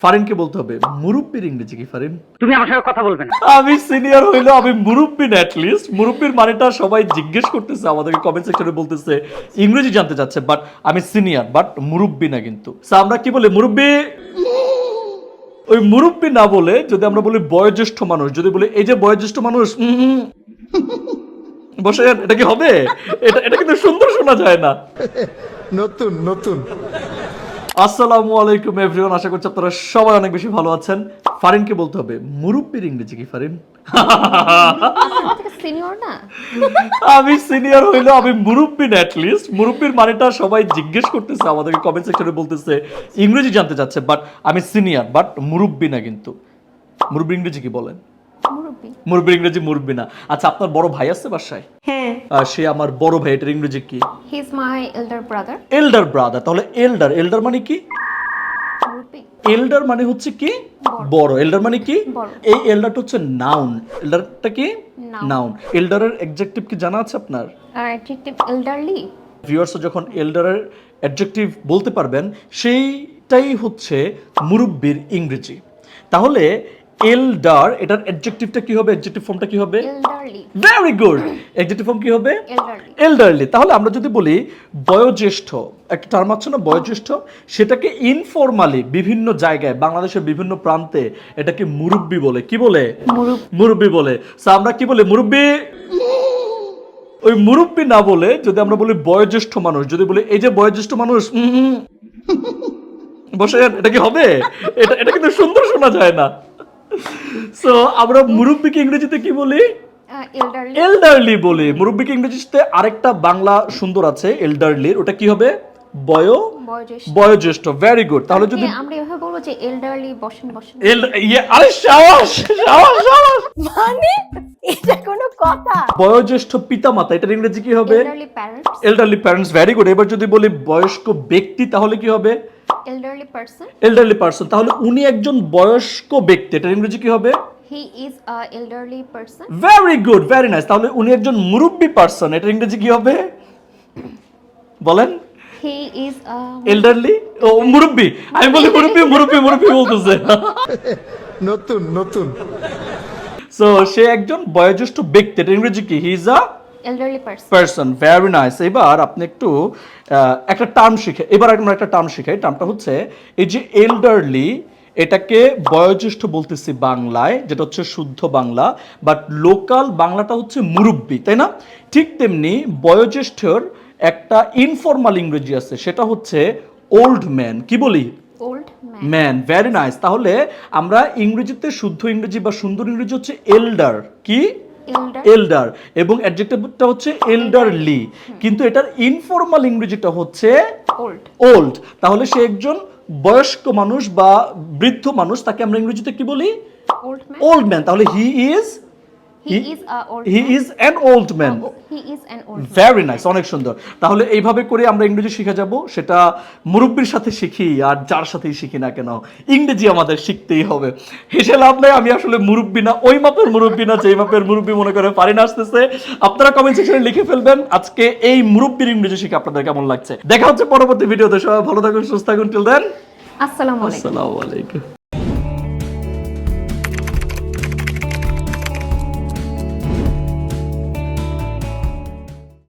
ফারিনকে বলতে হবে মুরব্বির ইংরেজি কি ফারিন? তুমি আমার সঙ্গে কথা বলবে না। আমি সিনিয়র হইলো আমি মুরব্বি না, অ্যাটলিস্ট মুরব্বির মানেটা সবাই জিজ্ঞেস করতেছে, আমাদেরকে কমেন্ট সেকশনে বলতেছে, ইংরেজি জানতে চাচ্ছে, বাট আমি সিনিয়র বাট মুরব্বি না কিন্তু। সো আমরা কি বলি মুরব্বি, ওই মুরব্বি না বলে যদি আমরা বলি বয়োজ্যেষ্ঠ মানুষ, যদি বলি এই যে বয়োজ্যেষ্ঠ মানুষ বসে, এটা কি হবে? এটা কিন্তু সুন্দর শোনা যায় না। নতুন নতুন। আসসালামু আলাইকুম এভরিওয়ান, আশা করছি আপনারা সবাই অনেক বেশি ভালো আছেন। ফারিনকে বলতে হবে মুরব্বির ইংরেজি কি ফারিন? সিনিয়র না, আমি সিনিয়র হইলো আমি মুরব্বি না, অ্যাটলিস্ট মুরব্বির মানেটা সবাই জিজ্ঞেস করতেছে, আমাদেরকে কমেন্ট সেকশনে বলতেছে, ইংরেজি জানতে চাচ্ছে, বাট আমি সিনিয়র বাট মুরব্বি না কিন্তু। মুরব্বির ইংরেজি কি বলেন? মুরব্বি। মুরব্বির ইংরেজি মুরব্বি না। আচ্ছা, আপনার বড় ভাই আছে বাসায়? হ্যাঁ। সে আমার বড় ভাই, এটার ইংরেজি কি? He is my elder brother. Elder brother. তাহলে এল্ডার মানে কি? মুরব্বি। এল্ডার মানে হচ্ছে কি? বড়। এল্ডার মানে কি? বড়। এই এল্ডারটা হচ্ছে নাউন। এল্ডারটা কি? Noun. নাউন। এল্ডারের অ্যাডজেক্টিভ কি জানা আছে আপনার? Adjective elderly. ভিউয়ার্স যখন এল্ডারের অ্যাডজেক্টিভ বলতে পারবেন, সেইটাই হচ্ছে মুরব্বির ইংরেজি। তাহলে এল্ডার, এটার অ্যাডজেক্টিভটা কি হবে? অ্যাডজেক্টিভ ফর্মটা কি হবে? Elderly. Very good. Adjective form কি হবে? এল্ডারলি। এল্ডারলি। তাহলে আমরা যদি বলি বয়োজ্যেষ্ঠ, একটা টার্ম আছে না বয়োজ্যেষ্ঠ, সেটাকে ইনফরমালি বিভিন্ন জায়গায় বাংলাদেশের বিভিন্ন প্রান্তে এটাকে মুরব্বি বলে। কি বলে? মুরব্বি বলে। সো আমরা কি বলি মুরব্বি, ওই মুরব্বি না বলে যদি আমরা বলি বয়োজ্যেষ্ঠ মানুষ, যদি বলি এই যে বয়োজ্যেষ্ঠ মানুষ বসে, এটা কি হবে? এটা কিন্তু সুন্দর শোনা যায় না। সো আমরা মুরব্বিকে ইংরেজিতে কি বলি? এল্ডারলি। এল্ডারলি বলি। মুরব্বিকে ইংরেজিতে আরেকটা বাংলা সুন্দর আছে এল্ডারলির, ওটা কি হবে? বয়োজ্যেষ্ঠ। বয়োজ্যেষ্ঠ। Very good. তাহলে যদি আমরা এভাবে বলবো যে এল্ডারলি বসেন বসেন। আরে সাবাস সাবাস সাবাস। মানে এটা কোনো কথা? বয়োজ্যেষ্ঠ পিতামাতা, এটার ইংরেজি কি হবে? Elderly parents. Elderly parents. Very good. এবার যদি বলি বয়স্ক ব্যক্তি, তাহলে কি হবে? Elderly person. Elderly person. তাহলে উনি একজন বয়স্ক ব্যক্তি, এটার ইংরেজি কি হবে? He is a elderly person. Very good, very nice. তাহলে উনি একজন মুরব্বি পারসন, এটার ইংরেজি কি হবে বলেন? He is a elderly. ও মুরব্বি, আমি বলি মুরব্বি মুরব্বি মুরব্বি বলতেছে। নতুন নতুন। সো সে একজন বয়োজ্যেষ্ঠ ব্যক্তি, এটার ইংরেজি কি? He is a elderly person. Person. Very nice. এবার আপনি একটু একটা টার্ম শিখে, এবার আমরা একটা টার্ম শিখাই। টার্মটা হচ্ছে এই যে এল্ডারলি, এটাকে বয়োজ্যেষ্ঠ বলতেছি বাংলায়, যেটা হচ্ছে শুদ্ধ বাংলা, বাট লোকাল বাংলাটা হচ্ছে মুরব্বি, তাই না? ঠিক তেমনি বয়োজ্যেষ্ঠর একটা ইনফরমাল ইংরেজি আছে, সেটা হচ্ছে ওল্ড ম্যান। কি বলি? Old man. Man. Very nice. তাহলে আমরা ইংরেজিতে শুদ্ধ ইংরেজি বা সুন্দর ইংরেজি হচ্ছে এল্ডার। কি? এল্ডার। এল্ডার। এবং অ্যাডজেক্টিভটা হচ্ছে এল্ডারলি, কিন্তু এটার ইনফরমাল ইংরেজিটা হচ্ছে ওল্ড। ওল্ড। তাহলে সে একজন বয়স্ক মানুষ বা বৃদ্ধ মানুষ, তাকে আমরা ইংরেজিতে কি বলি? Old man. Old man. তাহলে he is an old man. He is an old. Very nice. অনেক সুন্দর। তাহলে এইভাবে করে আমরা ইংরেজি শিখে যাব, সেটা মুরব্বির সাথে শিখি আর যার সাথেই শিখি না কেন, ইংরেজি আমাদের শিখতেই হবে। হেসে লাভ নাই, আমি আসলে মুরব্বি না, ওই মাপের মুরব্বি না, যেই মাপের মুরব্বি মনে করে ফারিন আসতেছে। আপনারা কমেন্ট সেকশনে লিখে ফেলবেন আজকে এই মুরব্বির ইংরেজি শিখে আপনাদের কেমন লাগছে। দেখা হচ্ছে পরবর্তী ভিডিওতে। সবাই ভালো থাকুন, সুস্থ থাকুন। টিল দেন আসসালামু আলাইকুম। আসসালামু আলাইকুম।